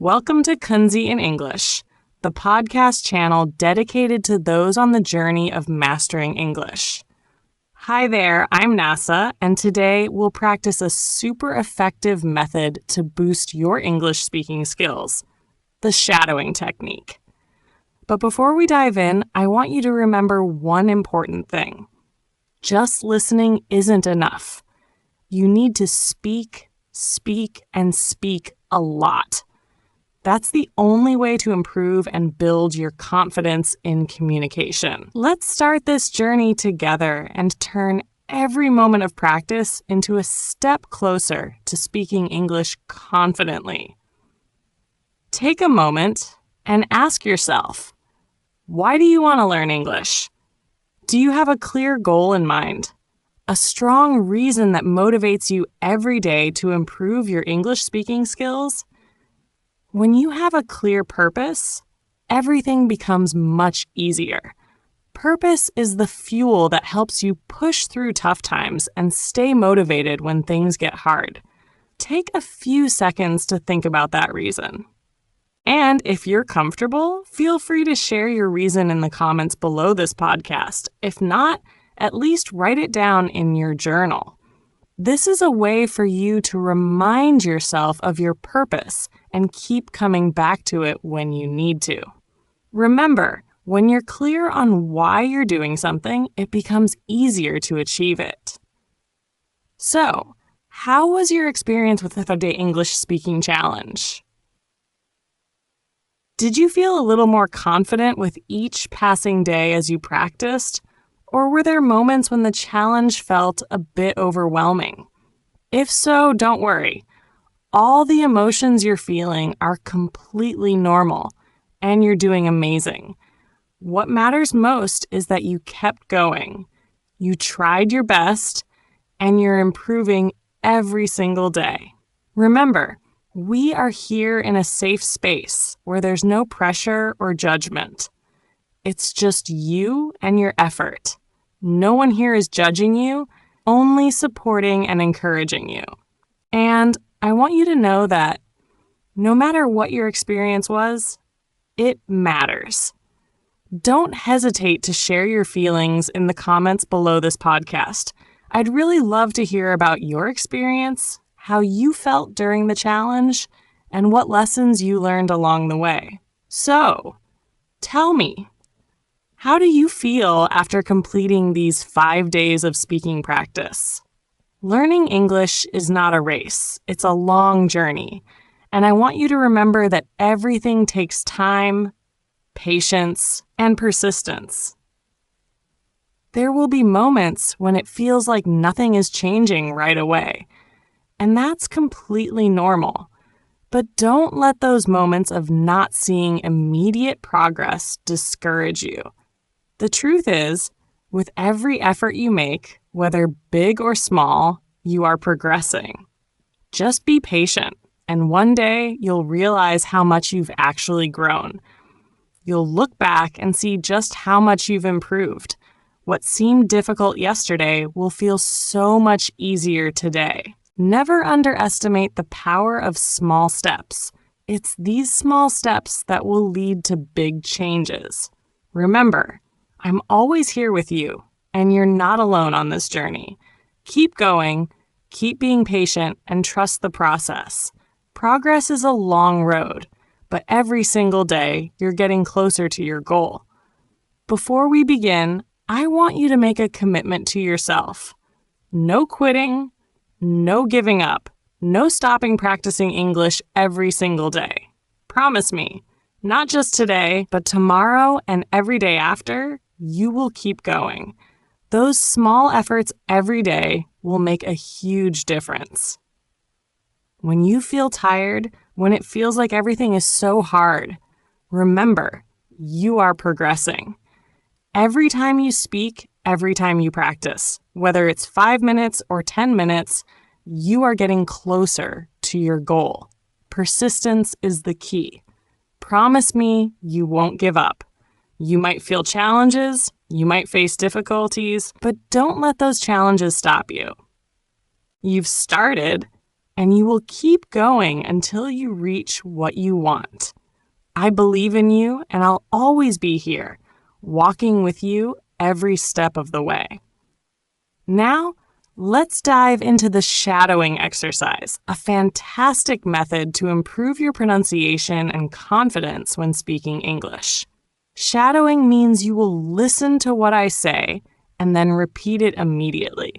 Welcome to Kunzy In English, the podcast channel dedicated to those on the journey of mastering English. Hi there, I'm Nasa, and today we'll practice a super effective method to boost your English speaking skills, the shadowing technique. But before we dive in, I want you to remember one important thing. Just listening isn't enough. You need to speak, and speak a lot. That's the only way to improve and build your confidence in communication. Let's start this journey together and turn every moment of practice into a step closer to speaking English confidently. Take a moment and ask yourself, why do you want to learn English? Do you have a clear goal in mind? A strong reason that motivates you every day to improve your English speaking skills? When you have a clear purpose, everything becomes much easier. Purpose is the fuel that helps you push through tough times and stay motivated when things get hard. Take a few seconds to think about that reason. And if you're comfortable, feel free to share your reason in the comments below this podcast. If not, at least write it down in your journal. This is a way for you to remind yourself of your purpose and keep coming back to it when you need to. Remember, when you're clear on why you're doing something, it becomes easier to achieve it. So, how was your experience with the 5-day English speaking challenge? Did you feel a little more confident with each passing day as you practiced? Or were there moments when the challenge felt a bit overwhelming? If so, don't worry. All the emotions you're feeling are completely normal, and you're doing amazing. What matters most is that you kept going. You tried your best, and you're improving every single day. Remember, we are here in a safe space where there's no pressure or judgment. It's just you and your effort. No one here is judging you, only supporting and encouraging you. And I want you to know that no matter what your experience was, it matters. Don't hesitate to share your feelings in the comments below this podcast. I'd really love to hear about your experience, how you felt during the challenge, and what lessons you learned along the way. So, tell me, how do you feel after completing these 5 days of speaking practice? Learning English is not a race. It's a long journey. And I want you to remember that everything takes time, patience, and persistence. There will be moments when it feels like nothing is changing right away. And that's completely normal. But don't let those moments of not seeing immediate progress discourage you. The truth is, with every effort you make, whether big or small, you are progressing. Just be patient, and one day you'll realize how much you've actually grown. You'll look back and see just how much you've improved. What seemed difficult yesterday will feel so much easier today. Never underestimate the power of small steps. It's these small steps that will lead to big changes. Remember, I'm always here with you, and you're not alone on this journey. Keep going, keep being patient, and trust the process. Progress is a long road, but every single day, you're getting closer to your goal. Before we begin, I want you to make a commitment to yourself. No quitting, no giving up, no stopping practicing English every single day. Promise me, not just today, but tomorrow and every day after, you will keep going. Those small efforts every day will make a huge difference. When you feel tired, when it feels like everything is so hard, remember, you are progressing. Every time you speak, every time you practice, whether it's 5 minutes or 10 minutes, you are getting closer to your goal. Persistence is the key. Promise me you won't give up. You might feel challenges, you might face difficulties, but don't let those challenges stop you. You've started, and you will keep going until you reach what you want. I believe in you, and I'll always be here, walking with you every step of the way. Now, let's dive into the shadowing exercise, a fantastic method to improve your pronunciation and confidence when speaking English. Shadowing means you will listen to what I say and then repeat it immediately.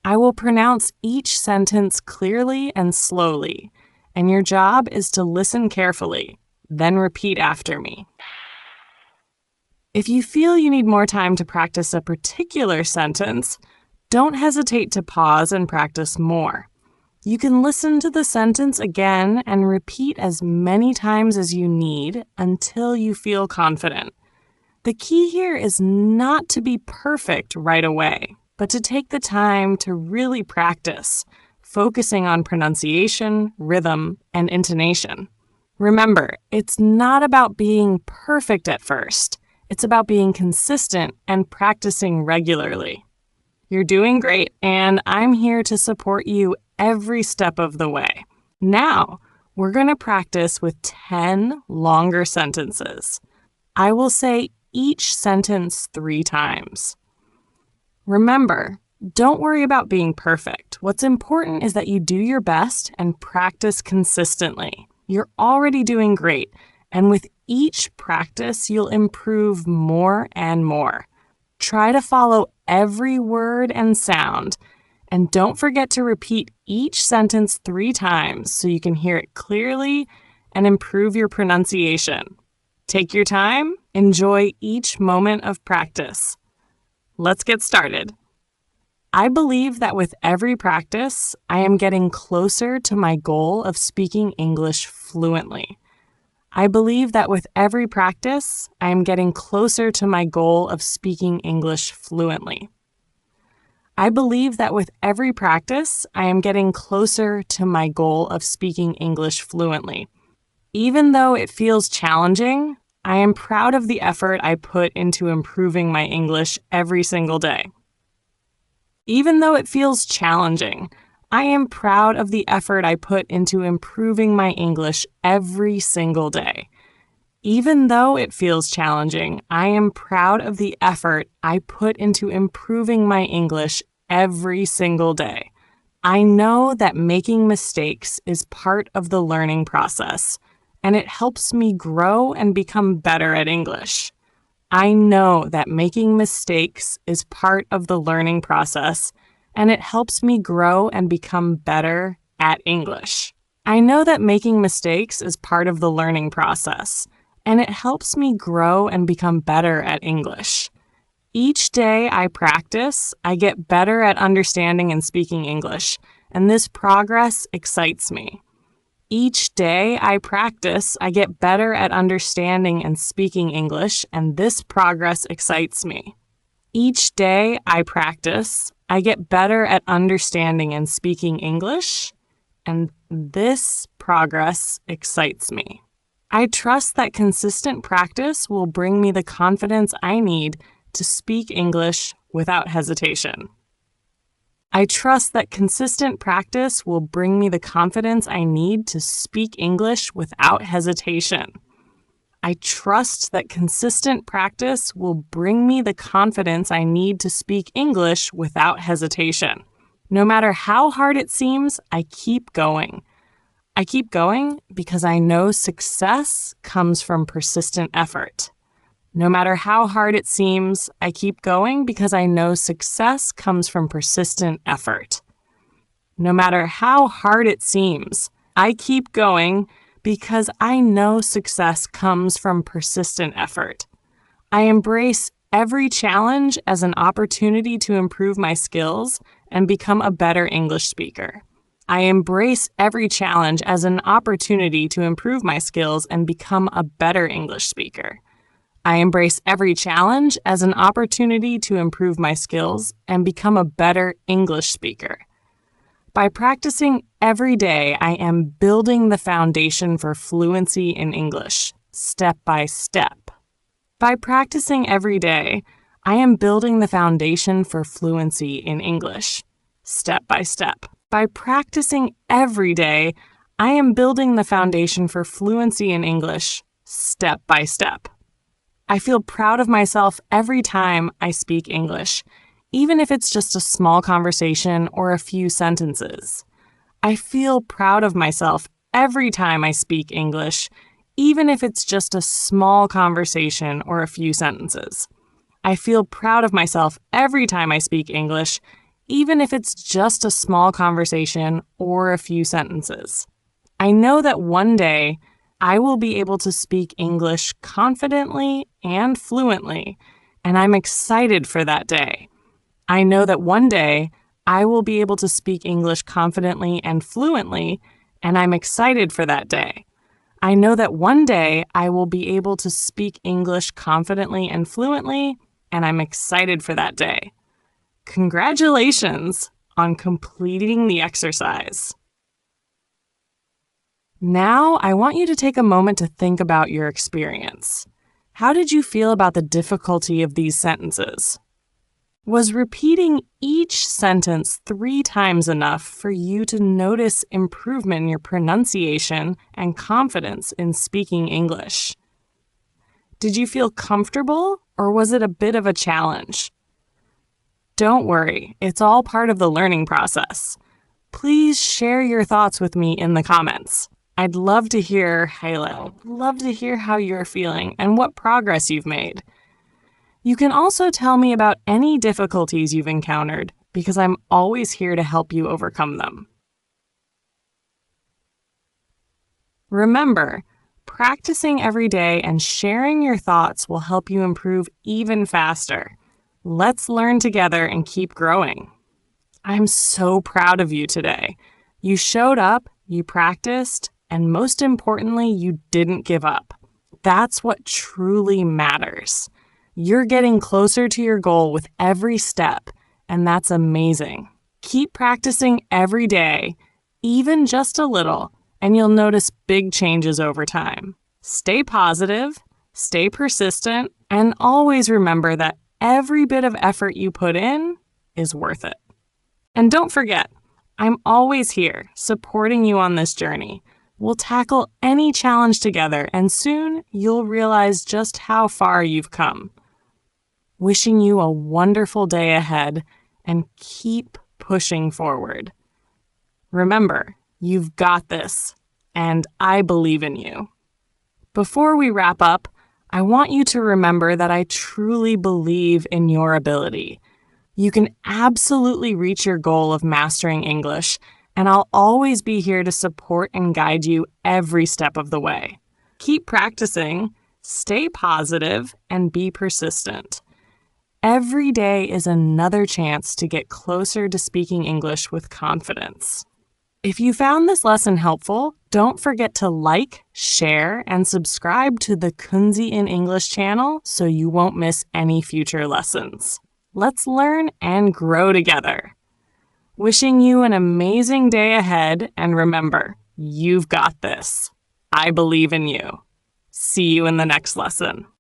I will pronounce each sentence clearly and slowly, and your job is to listen carefully, then repeat after me. If you feel you need more time to practice a particular sentence, don't hesitate to pause and practice more. You can listen to the sentence again and repeat as many times as you need until you feel confident. The key here is not to be perfect right away, but to take the time to really practice, focusing on pronunciation, rhythm, and intonation. Remember, it's not about being perfect at first. It's about being consistent and practicing regularly. You're doing great, and I'm here to support you every step of the way. Now, we're going to practice with 10 longer sentences. I will say each sentence 3 times. Remember, don't worry about being perfect. What's important is that you do your best and practice consistently. You're already doing great, and with each practice, you'll improve more and more. Try to follow every word and sound, and don't forget to repeat each sentence 3 times so you can hear it clearly and improve your pronunciation. Take your time, enjoy each moment of practice. Let's get started. I believe that with every practice, I am getting closer to my goal of speaking English fluently. I believe that with every practice, I am getting closer to my goal of speaking English fluently. I believe that with every practice, I am getting closer to my goal of speaking English fluently. Even though it feels challenging, I am proud of the effort I put into improving my English every single day. Even though it feels challenging, I am proud of the effort I put into improving my English every single day. Even though it feels challenging, I am proud of the effort I put into improving my English every single day. I know that making mistakes is part of the learning process, and it helps me grow and become better at English. I know that making mistakes is part of the learning process, and it helps me grow and become better at English. I know that making mistakes is part of the learning process, and it helps me grow and become better at English. Each day I practice, I get better at understanding and speaking English, and this progress excites me. Each day I practice, I get better at understanding and speaking English, and this progress excites me. Each day I practice, I get better at understanding and speaking English, and this progress excites me. I trust that consistent practice will bring me the confidence I need to speak English without hesitation. I trust that consistent practice will bring me the confidence I need to speak English without hesitation. I trust that consistent practice will bring me the confidence I need to speak English without hesitation. No matter how hard it seems, I keep going. I keep going because I know success comes from persistent effort. No matter how hard it seems, I keep going because I know success comes from persistent effort. No matter how hard it seems, I keep going because I know success comes from persistent effort. I embrace every challenge as an opportunity to improve my skills and become a better English speaker. I embrace every challenge as an opportunity to improve my skills and become a better English speaker. I embrace every challenge as an opportunity to improve my skills and become a better English speaker. By practicing every day, I am building the foundation for fluency in English, step by step. By practicing every day, I am building the foundation for fluency in English, step by step. By practicing every day, I am building the foundation for fluency in English, step by step. I feel proud of myself every time I speak English, even if it's just a small conversation or a few sentences. I feel proud of myself every time I speak English, even if it's just a small conversation or a few sentences. I feel proud of myself every time I speak English, even if it's just a small conversation or a few sentences. I know that one day I will be able to speak English confidently and fluently, and I'm excited for that day. I know that one day I will be able to speak English confidently and fluently, and I'm excited for that day. I know that one day I will be able to speak English confidently and fluently, and I'm excited for that day. Congratulations on completing the exercise. Now, I want you to take a moment to think about your experience. How did you feel about the difficulty of these sentences? Was repeating each sentence 3 times enough for you to notice improvement in your pronunciation and confidence in speaking English? Did you feel comfortable, or was it a bit of a challenge? Don't worry, it's all part of the learning process. Please share your thoughts with me in the comments. I'd love to hear how you're feeling and what progress you've made. You can also tell me about any difficulties you've encountered, because I'm always here to help you overcome them. Remember, practicing every day and sharing your thoughts will help you improve even faster. Let's learn together and keep growing. I'm so proud of you today. You showed up, you practiced, and most importantly, you didn't give up. That's what truly matters. You're getting closer to your goal with every step, and that's amazing. Keep practicing every day, even just a little, and you'll notice big changes over time. Stay positive, stay persistent, and always remember that every bit of effort you put in is worth it. And don't forget, I'm always here, supporting you on this journey. We'll tackle any challenge together, and soon you'll realize just how far you've come. Wishing you a wonderful day ahead, and keep pushing forward. Remember, you've got this, and I believe in you. Before we wrap up, I want you to remember that I truly believe in your ability. You can absolutely reach your goal of mastering English, and I'll always be here to support and guide you every step of the way. Keep practicing, stay positive, and be persistent. Every day is another chance to get closer to speaking English with confidence. If you found this lesson helpful, don't forget to like, share, and subscribe to the Kunzy In English channel so you won't miss any future lessons. Let's learn and grow together. Wishing you an amazing day ahead, and remember, you've got this. I believe in you. See you in the next lesson.